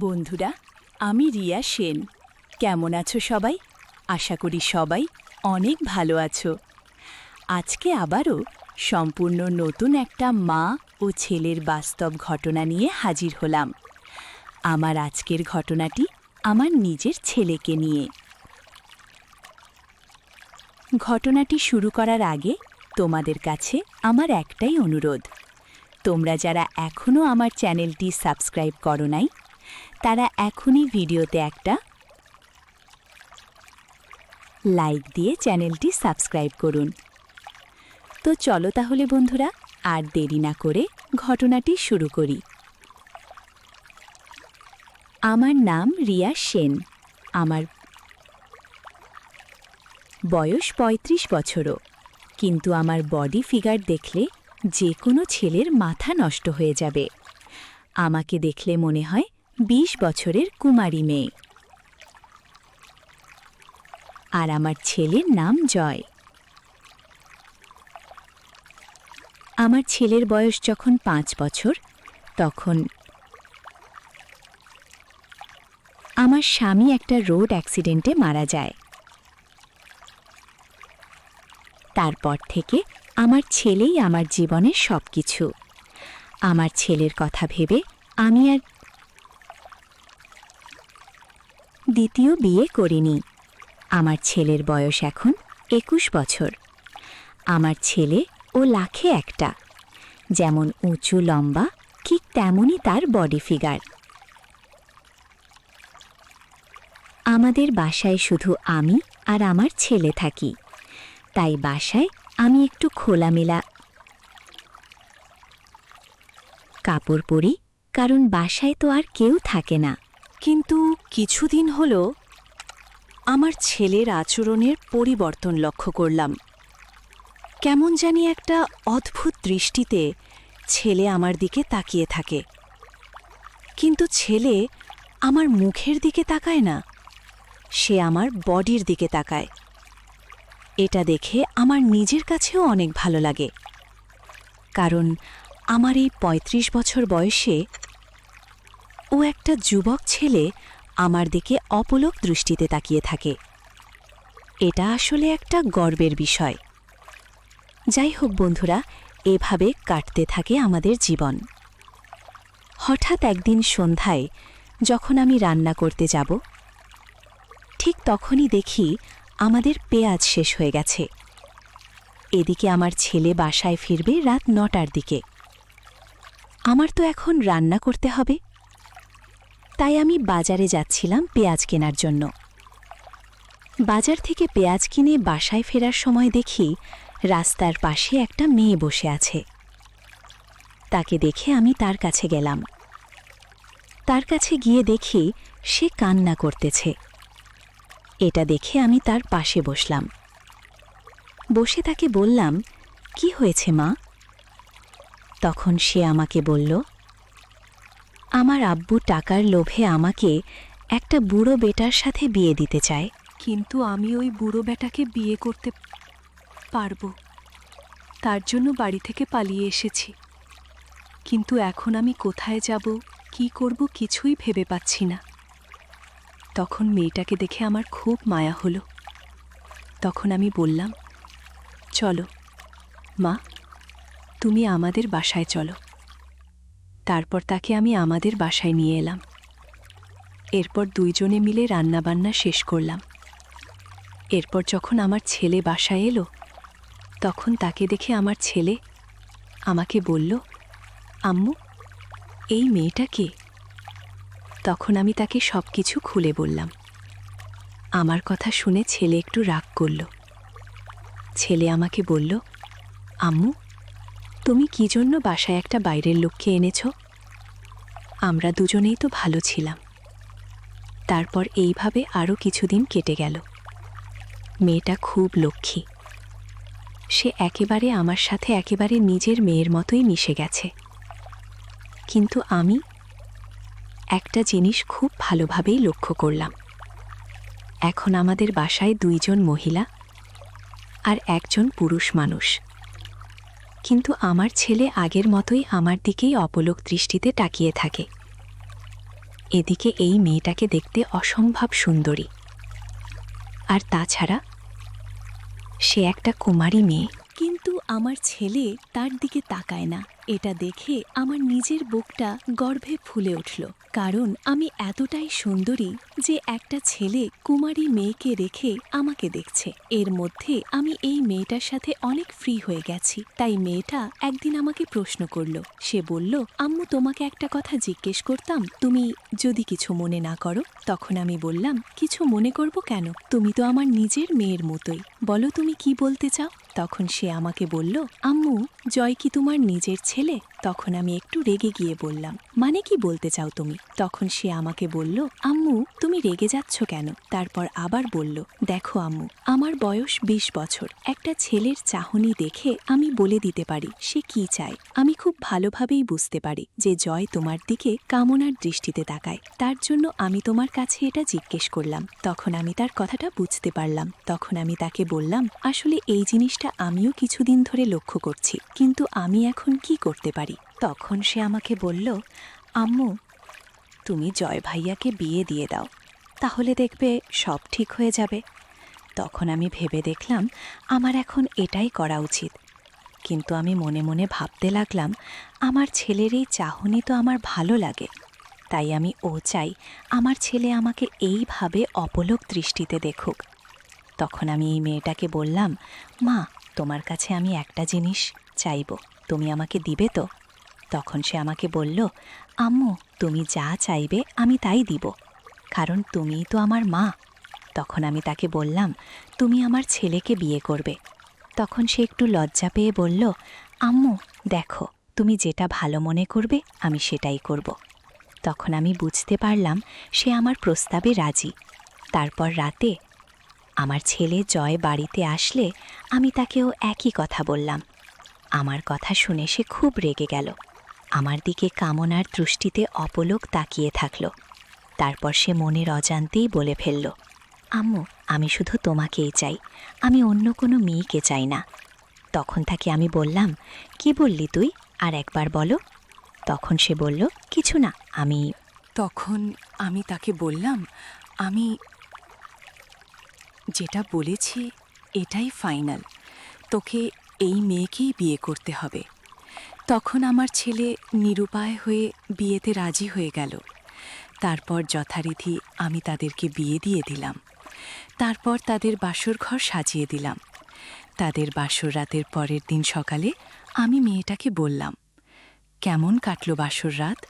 বন্ধুরা, আমি রিয়া সেন। কেমন আছো সবাই? আশা করি সবাই অনেক ভালো আছো। আজকে আবারও সম্পূর্ণ নতুন একটা মা ও ছেলের বাস্তব ঘটনা নিয়ে হাজির হলাম। আমার আজকের ঘটনাটি আমার নিজের ছেলেকে নিয়ে। ঘটনাটি শুরু করার আগে তোমাদের কাছে আমার একটাই অনুরোধ, তোমরা যারা এখনও আমার চ্যানেলটি সাবস্ক্রাইব করো নাই, তারা এখনই ভিডিওতে একটা লাইক দিয়ে চ্যানেলটি সাবস্ক্রাইব করুন। তো চলো তাহলে বন্ধুরা, আর দেরি না করে ঘটনাটি শুরু করি। আমার নাম রিয়া সেন। আমার বয়স ৩৫ বছরও, কিন্তু আমার বডি ফিগার দেখলে যে কোনো ছেলের মাথা নষ্ট হয়ে যাবে। আমাকে দেখলে মনে হয় ২০ বছরের কুমারী মেয়ে। আর আমার ছেলের নাম জয়। আমার ছেলের বয়স যখন ৫ বছর, তখন আমার স্বামী একটা রোড অ্যাক্সিডেন্টে মারা যায়। তারপর থেকে আমার ছেলেই আমার জীবনের সবকিছু। আমার ছেলের কথা ভেবে আমি আর দ্বিতীয় বিয়ে করিনি। আমার ছেলের বয়স এখন ২১ বছর। আমার ছেলে ও লাখে একটা, যেমন উঁচু লম্বা ঠিক তেমনই তার বডি ফিগার। আমাদের বাসায় শুধু আমি আর আমার ছেলে থাকি, তাই বাসায় আমি একটু খোলামেলা কাপড় পরি, কারণ বাসায় তো আর কেউ থাকে না। কিন্তু কিছুদিন হলো আমার ছেলের আচরণের পরিবর্তন লক্ষ্য করলাম। কেমন জানি একটা অদ্ভুত দৃষ্টিতে ছেলে আমার দিকে তাকিয়ে থাকে, কিন্তু ছেলে আমার মুখের দিকে তাকায় না, সে আমার বডির দিকে তাকায়। এটা দেখে আমার নিজের কাছেও অনেক ভালো লাগে, কারণ আমার এই ৩৫ বছর বয়সে ও একটা যুবক ছেলে আমার দিকে অপলক দৃষ্টিতে তাকিয়ে থাকে। এটা আসলে একটা গর্বের বিষয়। যাই হোক বন্ধুরা, এভাবে কাটতে থাকে আমাদের জীবন। হঠাৎ একদিন সন্ধ্যায় যখন আমি রান্না করতে যাব, ঠিক তখনই দেখি আমাদের পেঁয়াজ শেষ হয়ে গেছে। এদিকে আমার ছেলে বাসায় ফিরবে রাত ৯টার দিকে। আমার তো এখন রান্না করতে হবে, তাই আমি বাজারে যাচ্ছিলাম পেঁয়াজ কেনার জন্য। বাজার থেকে পেঁয়াজ কিনে বাসায় ফেরার সময় দেখি রাস্তার পাশে একটা মেয়ে বসে আছে। তাকে দেখে আমি তার কাছে গেলাম। তার কাছে গিয়ে দেখি সে কান্না করতেছে। এটা দেখে আমি তার পাশে বসলাম। বসে তাকে বললাম, কি হয়েছে মা? তখন সে আমাকে বলল, আমার আব্বু টাকার লোভে আমাকে একটা বুড়ো বেটার সাথে বিয়ে দিতে চায়, কিন্তু আমি ওই বুড়ো বেটাকে বিয়ে করতে পারবো। তার জন্য বাড়ি থেকে পালিয়ে এসেছি, কিন্তু এখন আমি কোথায় যাব, কি করব কিছুই ভেবে পাচ্ছি না। তখন মেয়েটাকে দেখে আমার খুব মায়া হলো। তখন আমি বললাম, চলো মা, তুমি আমাদের বাসায় চলো। তারপর তাকে আমি আমাদের বাসায় নিয়ে এলাম। এরপর দুইজনে মিলে রান্নাবান্না শেষ করলাম। এরপর যখন আমার ছেলে বাসায় এলো, তখন তাকে দেখে আমার ছেলে আমাকে বলল, আম্মু, এই মেয়েটা কে? তখন আমি তাকে সব কিছু খুলে বললাম। আমার কথা শুনে ছেলে একটু রাগ করল। ছেলে আমাকে বলল, আম্মু, তুমি কি জন্য বাসায় একটা বাইরের লোককে এনেছ? আমরা দুজনেই তো ভালো ছিলাম। তারপর এইভাবে আরও কিছুদিন কেটে গেল। মেয়েটা খুব লক্ষ্মী। সে একেবারে আমার সাথে একেবারে নিজের মেয়ের মতোই মিশে গেছে। কিন্তু আমি একটা জিনিস খুব ভালোভাবেই লক্ষ্য করলাম। এখন আমাদের বাসায় ২ জন মহিলা আর একজন পুরুষ মানুষ, কিন্তু আমার ছেলে আগের মতোই আমার দিকেই অপলক দৃষ্টিতে তাকিয়ে থাকে। এদিকে এই মেয়েটাকে দেখতে অসম্ভব সুন্দরী, আর তাছাড়া সে একটা কুমারী মেয়ে। কিন্তু আমার ছেলে তার দিকে তাকায় না। এটা দেখে আমার নিজের বুকটা গর্বে ফুলে উঠল, কারণ আমি এতটাই সুন্দরী যে একটা ছেলে কুমারী মেয়েকে রেখে আমাকে দেখছে। এর মধ্যে আমি এই মেয়েটার সাথে অনেক ফ্রি হয়ে গেছি। তাই মেয়েটা একদিন আমাকে প্রশ্ন করল। সে বলল, আম্মু, তোমাকে একটা কথা জিজ্ঞেস করতাম, তুমি যদি কিছু মনে না করো। তখন আমি বললাম, কিছু মনে করব কেন? তুমি তো আমার নিজের মেয়ের মতোই, বলো তুমি কি বলতে চাও। তখন সে আমাকে বলল, আম্মু, জয় কি তোমার নিজের ছেলে? তখন আমি একটু রেগে গিয়ে বললাম, মানে কি বলতে চাও তুমি? তখন সে আমাকে বলল, আম্মু, তুমি রেগে যাচ্ছ কেন? তারপর আবার বলল, দেখো আম্মু, আমার বয়স 20 বছর। একটা ছেলের চাহনি দেখে আমি বলে দিতে পারি সে কি চায়। আমি খুব ভালোভাবেই বুঝতে পারি যে জয় তোমার দিকে কামনার দৃষ্টিতে তাকায়। তার জন্য আমি তোমার কাছে এটা জিজ্ঞেস করলাম। তখন আমি তার কথাটা বুঝতে পারলাম। তখন আমি তাকে বললাম, আসলে এই জিনিসটা আমিও কিছুদিন ধরে লক্ষ্য করছি, কিন্তু আমি এখন কি করতে পারি? তখন সে আমাকে বলল, আম্মু, তুমি জয় ভাইয়াকে বিয়ে দিয়ে দাও, তাহলে দেখবে সব ঠিক হয়ে যাবে। তখন আমি ভেবে দেখলাম আমার এখন এটাই করা উচিত, কিন্তু আমি মনে মনে ভাবতে লাগলাম আমার ছেলের এই চাহনি তো আমার ভালো লাগে, তাই আমি চাই আমার ছেলে আমাকে এইভাবে অপলক দৃষ্টিতে দেখুক। তখন আমি এই মেয়েটাকে বললাম, মা, তোমার কাছে আমি একটা জিনিস চাইব, তুমি আমাকে দিবে তো? তখন সে আমাকে বলল, আম্মু, তুমি যা চাইবে আমি তাই দিব, কারণ তুমিই তো আমার মা। তখন আমি তাকে বললাম, তুমি আমার ছেলেকে বিয়ে করবে। তখন সে একটু লজ্জা পেয়ে বলল, আম্মু, দেখো, তুমি যেটা ভালো মনে করবে আমি সেটাই করব। তখন আমি বুঝতে পারলাম সে আমার প্রস্তাবে রাজি। তারপর রাতে আমার ছেলে জয় বাড়িতে আসলে আমি তাকেও একই কথা বললাম। আমার কথা শুনে সে খুব রেগে গেল, আমার দিকে কামনার দৃষ্টিতে অপলক তাকিয়ে থাকল। তারপর সে মনের অজান্তেই বলে ফেলল, আম্মু, আমি শুধু তোমাকেই চাই, আমি অন্য কোনো মেয়েকে চাই না। তখন তাকে আমি বললাম, কি বললি তুই, আর একবার বলো। তখন সে বলল, কিছু না, তখন আমি তাকে বললাম, আমি যেটা বলেছি এটাই ফাইনাল, তোকে এই মেয়েকেই বিয়ে করতে হবে। তখন আমার ছেলে নিরুপায় হয়ে বিয়েতে রাজি হয়ে গেল। তারপর যথারীতি আমি তাদেরকে বিয়ে দিয়ে দিলাম। তারপর তাদের বাসর ঘর সাজিয়ে দিলাম। তাদের বাসর রাতের পরের দিন সকালে আমি মেয়েটাকে বললাম, কেমন কাটলো বাসর রাত?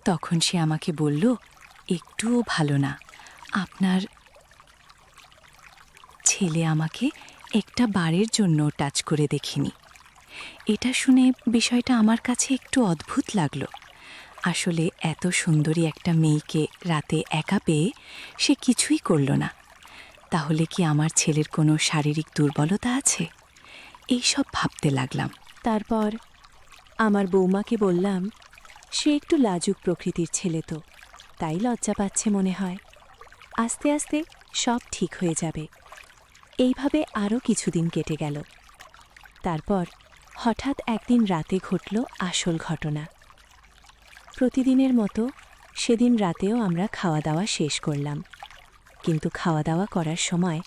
তখন সে আমাকে বলল, একটুও ভালো না, আপনার ছেলে আমাকে একটা বারের জন্য টাচ করে দেখিনি। এটা শুনে বিষয়টা আমার কাছে একটু অদ্ভুত লাগলো। আসলে এত সুন্দরী একটা মেয়েকে রাতে একা পেয়ে সে কিছুই করল না। তাহলে কি আমার ছেলের কোনো শারীরিক দুর্বলতা আছে? এইসব ভাবতে লাগলাম। তারপর আমার বৌমাকে বললাম, সে একটু লাজুক প্রকৃতির ছেলে, তো তাই লজ্জা পাচ্ছে মনে হয়, আস্তে আস্তে সব ঠিক হয়ে যাবে। এইভাবে আরও কিছুদিন কেটে গেল। তারপর হঠাৎ একদিন রাতে ঘটল আসল ঘটনা। প্রতিদিনের মতো সেদিন রাতেও আমরা খাওয়া দাওয়া শেষ করলাম, কিন্তু খাওয়া দাওয়া করার সময়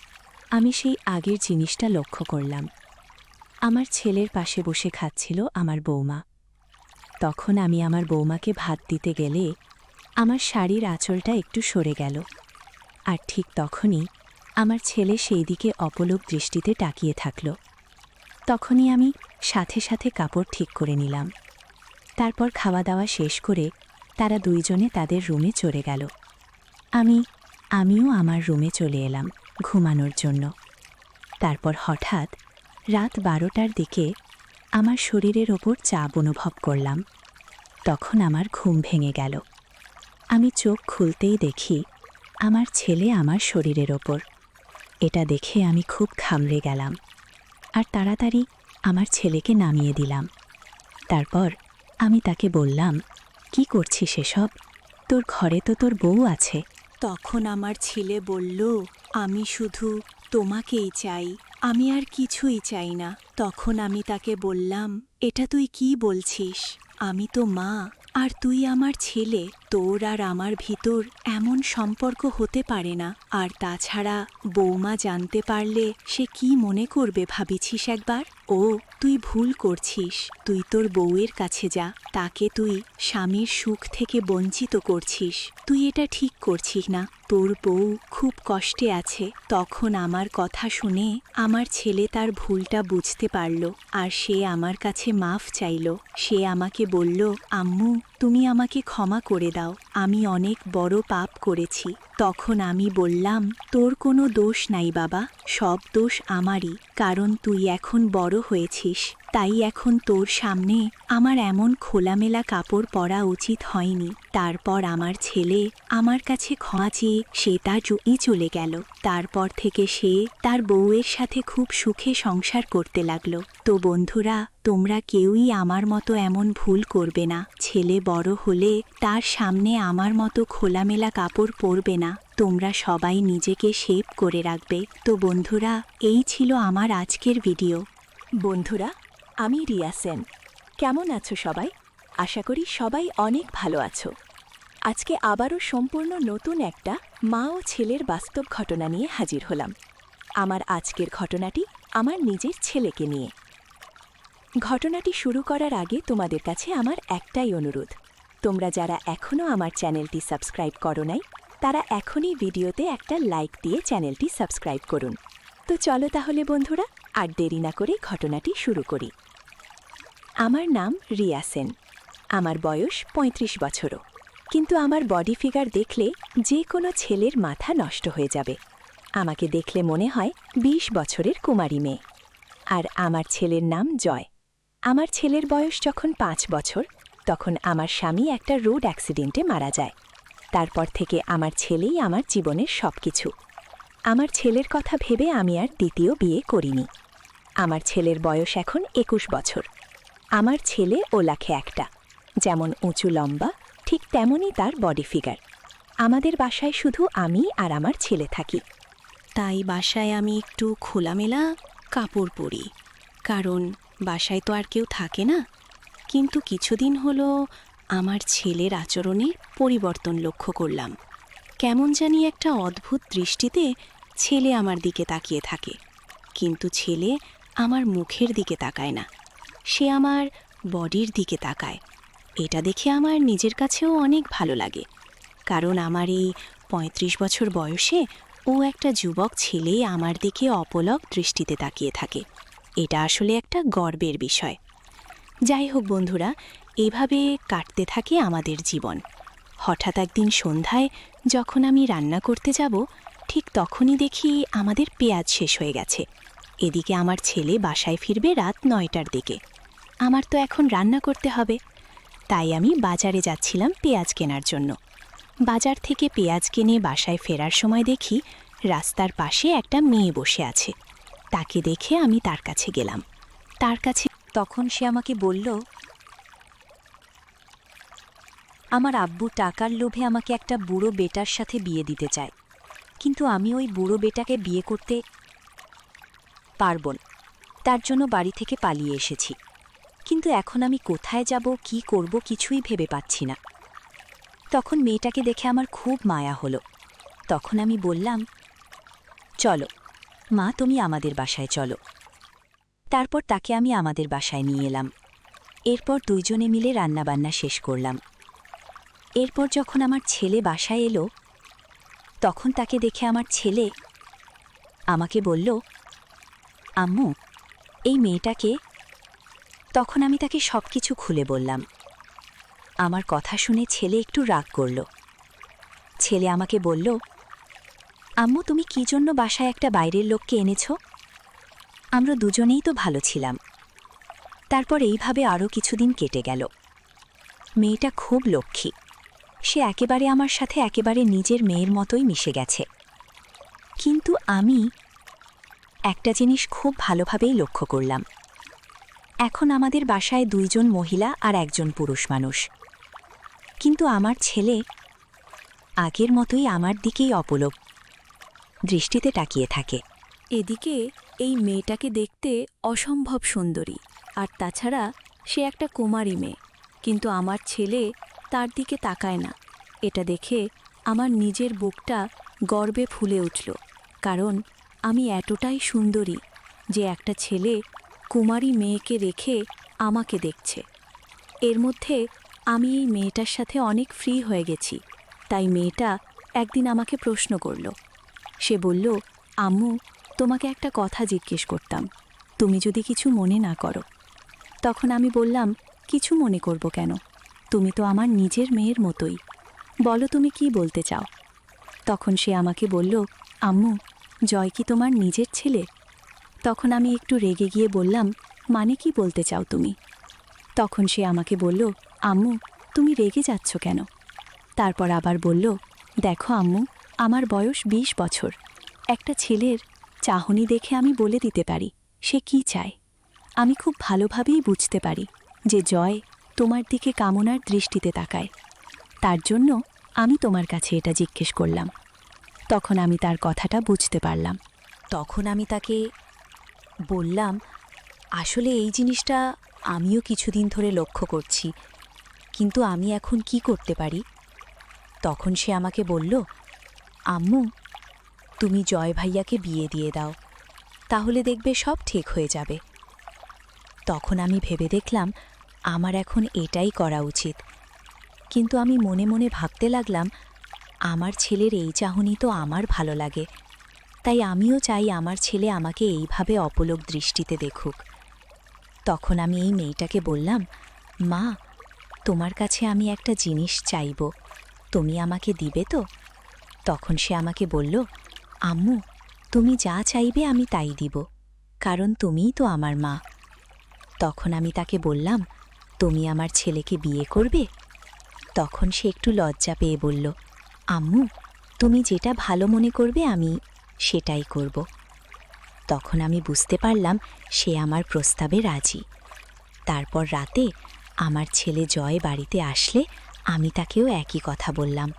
আমি সেই আগের জিনিসটা লক্ষ্য করলাম। আমার ছেলের পাশে বসে খাচ্ছিল আমার বৌমা। তখন আমি আমার বৌমাকে ভাত দিতে গেলে আমার শাড়ির আঁচলটা একটু সরে গেল, আর ঠিক তখনই আমার ছেলে সেই দিকে অপলক দৃষ্টিতে তাকিয়ে থাকল। তখনই আমি সাথে সাথে কাপড় ঠিক করে নিলাম। তারপর খাওয়া দাওয়া শেষ করে তারা দুইজনে তাদের রুমে চলে গেল। আমিও আমার রুমে চলে এলাম ঘুমানোর জন্য। তারপর হঠাৎ রাত 12টার দিকে আমার শরীরের ওপর চাপ অনুভব করলাম। তখন আমার ঘুম ভেঙে গেল। আমি চোখ খুলতেই দেখি আমার ছেলে আমার শরীরের ওপর। এটা দেখে আমি খুব ঘাবড়ে গেলাম, আর তাড়াতাড়ি আমার ছেলেকে নামিয়ে দিলাম। তারপর আমি তাকে বললাম, কি করছিস এসব? তোর ঘরে তো তোর বউ আছে। তখন আমার ছেলে বলল, আমি শুধু তোমাকেই চাই, আমি আর কিছুই চাই না। তখন আমি তাকে বললাম, এটা তুই কি বলছিস? আমি তো মা, আর তুই আমার ছেলে, তোর আর আমার ভিতর এমন সম্পর্ক হতে পারে না। আর তাছাড়া বৌমা জানতে পারলে সে কি মনে করবে ভাবিছিস একবার? ও, তুই ভুল করছিস। তুই তোর বউয়ের কাছে যা, তাকে তুই স্বামীর সুখ থেকে বঞ্চিত করছিস। তুই এটা ঠিক করছিস না। তোর বউ খুব কষ্টে আছে। তখন আমার কথা শুনে আমার ছেলে তার ভুলটা বুঝতে পারল, আর সে আমার কাছে মাফ চাইল। সে আমাকে বলল, আম্মু, তুমি আমাকে ক্ষমা করে দাও, আমি অনেক বড় পাপ করেছি। তখন আমি বললাম, তোর কোনো দোষ নাই বাবা, সব দোষ আমারই। কারণ তুই এখন বড় হয়েছিস, তাই এখন তোর সামনে আমার এমন খোলামেলা কাপড় পরা উচিত হয়নি। তারপর আমার ছেলে আমার কাছে ক্ষমা চেয়ে সে তার চলে গেল। তারপর থেকে সে তার বউয়ের সাথে খুব সুখে সংসার করতে লাগলো। তো বন্ধুরা, তোমরা কেউই আমার মতো এমন ভুল করবে না। ছেলে বড় হলে তার সামনে আমার মতো খোলামেলা কাপড় পরবে না। তোমরা সবাই নিজেকে শেপ করে রাখবে। তো বন্ধুরা, এই ছিল আমার আজকের ভিডিও। বন্ধুরা, আমি রিয়া সেন। কেমন আছো সবাই? আশা করি সবাই অনেক ভালো আছো। আজকে আবারও সম্পূর্ণ নতুন একটা মা ও ছেলের বাস্তব ঘটনা নিয়ে হাজির হলাম। আমার আজকের ঘটনাটি আমার নিজের ছেলেকে নিয়ে। ঘটনাটি শুরু করার আগে তোমাদের কাছে আমার একটাই অনুরোধ, তোমরা যারা এখনও আমার চ্যানেলটি সাবস্ক্রাইব করো নাই, তারা এখনই ভিডিওতে একটা লাইক দিয়ে চ্যানেলটি সাবস্ক্রাইব করুন। তো চলো তাহলে বন্ধুরা, আর দেরি না করে ঘটনাটি শুরু করি। আমার নাম রিয়া সেন। আমার বয়স ৩৫ বছরও। কিন্তু আমার বডি ফিগার দেখলে যে কোনো ছেলের মাথা নষ্ট হয়ে যাবে। আমাকে দেখলে মনে হয় ২০ বছরের কুমারী মেয়ে। আর আমার ছেলের নাম জয়। আমার ছেলের বয়স যখন ৫ বছর, তখন আমার স্বামী একটা রোড অ্যাক্সিডেন্টে মারা যায়। তারপর থেকে আমার ছেলেই আমার জীবনের সবকিছু। আমার ছেলের কথা ভেবে আমি আর দ্বিতীয় বিয়ে করিনি। আমার ছেলের বয়স এখন ২১ বছর। আমার ছেলে ও লাখে একটা, যেমন উঁচু লম্বা ঠিক তেমনই তার বডি ফিগার। আমাদের বাসায় শুধু আমি আর আমার ছেলে থাকি। তাই বাসায় আমি একটু খোলামেলা কাপড় পরি, কারণ বাসায় তো আর কেউ থাকে না। কিন্তু কিছুদিন হলো আমার ছেলের আচরণে পরিবর্তন লক্ষ্য করলাম। কেমন জানি একটা অদ্ভুত দৃষ্টিতে ছেলে আমার দিকে তাকিয়ে থাকে, কিন্তু ছেলে আমার মুখের দিকে তাকায় না, সে আমার বডির দিকে তাকায়। এটা দেখে আমার নিজের কাছেও অনেক ভালো লাগে, কারণ আমার এই ৩৫ বছর বয়সে ও একটা যুবক ছেলে আমার দিকে অপলক দৃষ্টিতে তাকিয়ে থাকে। এটা আসলে একটা গর্বের বিষয়। যাই হোক বন্ধুরা, এভাবে কাটতে থাকে আমাদের জীবন। হঠাৎ একদিন সন্ধ্যায় যখন আমি রান্না করতে যাব, ঠিক তখনই দেখি আমাদের পেঁয়াজ শেষ হয়ে গেছে। এদিকে আমার ছেলে বাসায় ফিরবে রাত ৯টার দিকে। আমার তো এখন রান্না করতে হবে, তাই আমি বাজারে যাচ্ছিলাম পেঁয়াজ কেনার জন্য। বাজার থেকে পেঁয়াজ কিনে বাসায় ফেরার সময় দেখি রাস্তার পাশে একটা মেয়ে বসে আছে। তাকে দেখে আমি তার কাছে গেলাম। তখন সে আমাকে বলল, আমার আব্বু টাকার লোভে আমাকে একটা বুড়ো বেটার সাথে বিয়ে দিতে চায়, কিন্তু আমি ওই বুড়ো বেটাকে বিয়ে করতে পারব না। তার জন্য বাড়ি থেকে পালিয়ে এসেছি। কিন্তু এখন আমি কোথায় যাব, কি করব, কিছুই ভেবে পাচ্ছি না। তখন মেয়েটাকে দেখে আমার খুব মায়া হলো। তখন আমি বললাম, চলো মা, তুমি আমাদের বাসায় চলো। তারপর তাকে আমি আমাদের বাসায় নিয়ে এলাম। এরপর দুইজনে মিলে রান্নাবান্না শেষ করলাম। এরপর যখন আমার ছেলে বাসায় এলো, তখন তাকে দেখে আমার ছেলে আমাকে বলল, আম্মু, এই মেয়েটাকে। তখন আমি তাকে সব কিছু খুলে বললাম। আমার কথা শুনে ছেলে একটু রাগ করল। ছেলে আমাকে বলল, আম্মু, তুমি কি জন্য বাসায় একটা বাইরের লোককে এনেছ? আমরা দুজনেই তো ভালো ছিলাম। তারপর এইভাবে আরও কিছুদিন কেটে গেল। মেয়েটা খুব লক্ষ্মী, সে একেবারে আমার সাথে একেবারে নিজের মেয়ের মতোই মিশে গেছে। কিন্তু আমি একটা জিনিস খুব ভালোভাবেই লক্ষ্য করলাম। এখন আমাদের বাসায় দুইজন মহিলা আর একজন পুরুষ মানুষ, কিন্তু আমার ছেলে আগের মতোই আমার দিকেই অপলক দৃষ্টিতে তাকিয়ে থাকে। এদিকে এই মেয়েটাকে দেখতে অসম্ভব সুন্দরী, আর তাছাড়া সে একটা কুমারী মেয়ে। কিন্তু আমার ছেলে তার দিকে তাকায় না। এটা দেখে আমার নিজের বুকটা গর্বে ফুলে উঠল, কারণ আমি এতটাই সুন্দরী যে একটা ছেলে কুমারী মেয়েকে রেখে আমাকে দেখছে। এর মধ্যে আমি এই মেয়েটার সাথে অনেক ফ্রি হয়ে গেছি। তাই মেয়েটা একদিন আমাকে প্রশ্ন করল। সে বলল, আম্মু, তোমাকে একটা কথা জিজ্ঞেস করতাম, তুমি যদি কিছু মনে না করো। তখন আমি বললাম, কিছু মনে করব কেন? তুমি তো আমার নিজের মেয়ের মতোই। বলো তুমি কি বলতে চাও? তখন সে আমাকে বলল, আম্মু, জয় কি তোমার নিজের ছেলে? তখন আমি একটু রেগে গিয়ে বললাম, মানে কি বলতে চাও তুমি? তখন সে আমাকে বলল, আম্মু, তুমি রেগে যাচ্ছ কেন? তারপর আবার বলল, দেখো আম্মু, আমার বয়স 20 বছর। একটা ছেলের চাহনি দেখে আমি বলে দিতে পারি সে কি চায়। আমি খুব ভালোভাবেই বুঝতে পারি যে জয় তোমার দিকে কামনার দৃষ্টিতে তাকায়। তার জন্য আমি তোমার কাছে এটা জিজ্ঞেস করলাম। তখন আমি তার কথাটা বুঝতে পারলাম। তখন আমি তাকে বললাম, আসলে এই জিনিসটা আমিও কিছুদিন ধরে লক্ষ্য করছি, কিন্তু আমি এখন কি করতে পারি? তখন সে আমাকে বলল, আম্মু, তুমি জয় ভাইয়াকে বিয়ে দিয়ে দাও, তাহলে দেখবে সব ঠিক হয়ে যাবে। তখন আমি ভেবে দেখলাম আমার এখন এটাই করা উচিত, কিন্তু আমি মনে মনে ভাবতে লাগলাম, আমার ছেলের এই চাহনি তো আমার ভালো লাগে, তাই আমিও চাই আমার ছেলে আমাকে এইভাবে অপলক দৃষ্টিতে দেখুক। তখন আমি এই মেয়েটাকে বললাম, মা, তোমার কাছে আমি একটা জিনিস চাইব, তুমি আমাকে দিবে তো? তখন সে আমাকে বলল, আম্মু, তুমি যা চাইবে আমি তাই দিব, কারণ তুমিই তো আমার মা। তখন আমি তাকে বললাম, তুমি আমার ছেলেকে বিয়ে করবে? তখন সে একটু লজ্জা পেয়ে বলল, আম্মু, তুমি যেটা ভালো মনে করবে আমি সেটাই করব। তখন আমি বুঝতে পারলাম সে আমার প্রস্তাবে রাজি। তারপর রাতে আমার ছেলে জয় বাড়িতে আসলে আমি তাকেও একই কথা বললাম।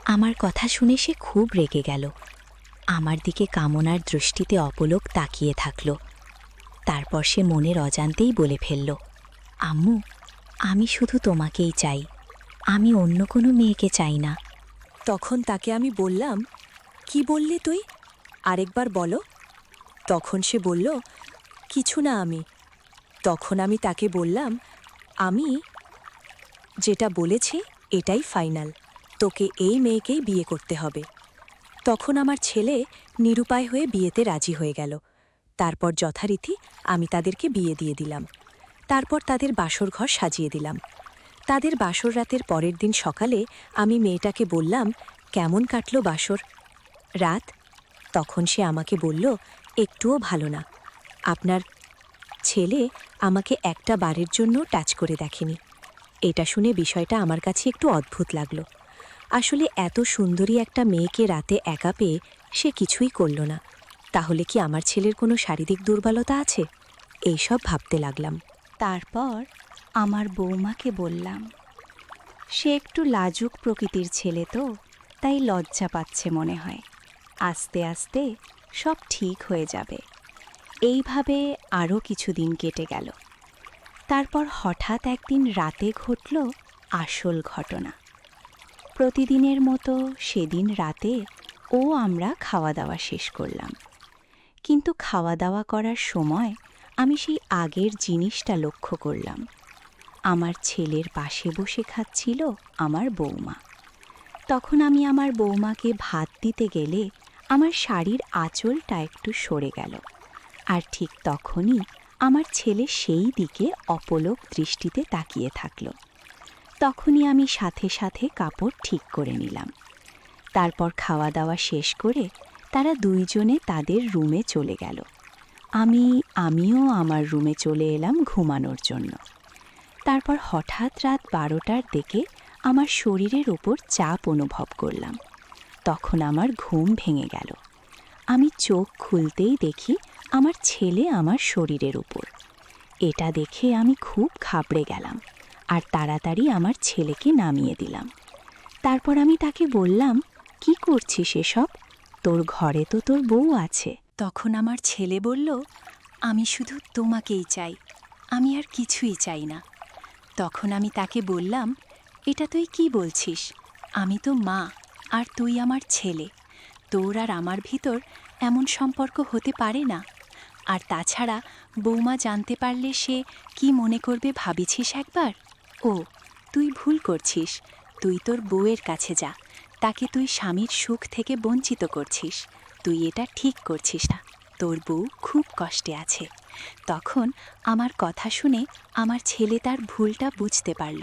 আমার কথা শুনে সে খুব রেগে গেল, আমার দিকে কামনার দৃষ্টিতে অপলক তাকিয়ে থাকল। তারপর সে মনের অজান্তেই বলে ফেলল, আম্মু, আমি শুধু তোমাকেই চাই, আমি অন্য কোনো মেয়েকে চাই না। তখন তাকে আমি বললাম, কি বললি তুই? আরেকবার বলো। তখন সে বলল, কিছু না আমি। তখন আমি তাকে বললাম, আমি যেটা বলেছি এটাই ফাইনাল, তোকে এই মেয়েকেই বিয়ে করতে হবে। তখন আমার ছেলে নিরুপায় হয়ে বিয়েতে রাজি হয়ে গেল। তারপর যথারীতি আমি তাদেরকে বিয়ে দিয়ে দিলাম। তারপর তাদের বাসর ঘর সাজিয়ে দিলাম। তাদের বাসর রাতের পরের দিন সকালে আমি মেয়েটাকে বললাম, কেমন কাটল বাসর রাত? তখন সে আমাকে বলল, একটুও ভালো না। আপনার ছেলে আমাকে একটা বারের জন্য টাচ করে দেখেনি। এটা শুনে বিষয়টা আমার কাছে একটু অদ্ভুত লাগলো। আসলে এত সুন্দরী একটা মেয়েকে রাতে একা পেয়ে সে কিছুই করল না। তাহলে কি আমার ছেলের কোনো শারীরিক দুর্বলতা আছে? এইসব ভাবতে লাগলাম। তারপর আমার বৌমাকে বললাম, সে একটু লাজুক প্রকৃতির ছেলে তো, তাই লজ্জা পাচ্ছে মনে হয়। আস্তে আস্তে সব ঠিক হয়ে যাবে। এইভাবে আরও কিছুদিন কেটে গেল। তারপর হঠাৎ একদিন রাতে ঘটল আসল ঘটনা। প্রতিদিনের মতো সেদিন রাতে আমরা খাওয়া দাওয়া শেষ করলাম, কিন্তু খাওয়া দাওয়া করার সময় আমি সেই আগের জিনিসটা লক্ষ্য করলাম। আমার ছেলের পাশে বসে খাচ্ছিল আমার বৌমা। তখন আমি আমার বৌমাকে ভাত দিতে গেলে আমার শাড়ির আঁচলটা একটু সরে গেল, আর ঠিক তখনই আমার ছেলে সেই দিকে অপলক দৃষ্টিতে তাকিয়ে থাকল। তখনই আমি সাথে সাথে কাপড় ঠিক করে নিলাম। তারপর খাওয়া দাওয়া শেষ করে তারা দুইজনে তাদের রুমে চলে গেল। আমিও আমার রুমে চলে এলাম ঘুমানোর জন্য। তারপর হঠাৎ রাত 12টার দিকে আমার শরীরের ওপর চাপ অনুভব করলাম। তখন আমার ঘুম ভেঙে গেল। আমি চোখ খুলতেই দেখি আমার ছেলে আমার শরীরের উপর। এটা দেখে আমি খুব ঘাবড়ে গেলাম আর তাড়াতাড়ি আমার ছেলেকে নামিয়ে দিলাম। তারপর আমি তাকে বললাম, কি করছিস এসব? তোর ঘরে তো তোর বউ আছে। তখন আমার ছেলে বলল, আমি শুধু তোমাকেই চাই, আমি আর কিছুই চাই না। তখন আমি তাকে বললাম, এটা তুই কি বলছিস? আমি তো মা, আর তুই আমার ছেলে। তোর আর আমার ভিতর এমন সম্পর্ক হতে পারে না। আর তাছাড়া বৌমা জানতে পারলে সে কি মনে করবে ভাবিছিস একবার? ও, তুই ভুল করছিস। তুই তোর বউয়ের কাছে যা। তাকে তুই স্বামীর সুখ থেকে বঞ্চিত করছিস। তুই এটা ঠিক করছিস না। তোর বউ খুব কষ্টে আছে। তখন আমার কথা শুনে আমার ছেলে তার ভুলটা বুঝতে পারল,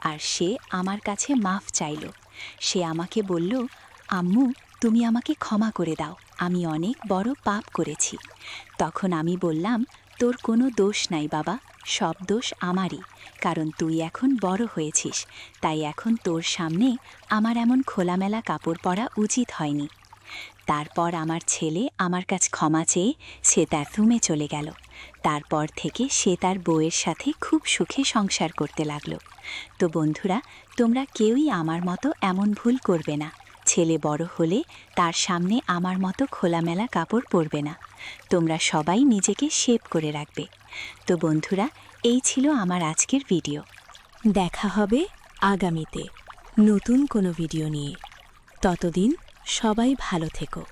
আর সে আমার কাছে মাফ চাইল। সে আমাকে বলল, আম্মু, তুমি আমাকে ক্ষমা করে দাও, আমি অনেক বড় পাপ করেছি। তখন আমি বললাম, তোর কোনো দোষ নাই বাবা, সব দোষ আমারই। কারণ তুই এখন বড় হয়েছিস, তাই এখন তোর সামনে আমার এমন খোলামেলা কাপড় পরা উচিত হয়নি। তারপর আমার ছেলে আমার কাছে ক্ষমা চেয়ে সে তার রুমে চলে গেল। তারপর থেকে সে তার বউয়ের সাথে খুব সুখে সংসার করতে লাগলো। তো বন্ধুরা, তোমরা কেউই আমার মতো এমন ভুল করবে না। ছেলে বড় হলে তার সামনে আমার মতো খোলামেলা কাপড় পরবে না। তোমরা সবাই নিজেকে শেভ করে রাখবে। তো বন্ধুরা, এই ছিল আমার আজকের ভিডিও। দেখা হবে আগামীতে নতুন কোনো ভিডিও নিয়ে। ততদিন সবাই ভালো থেকো।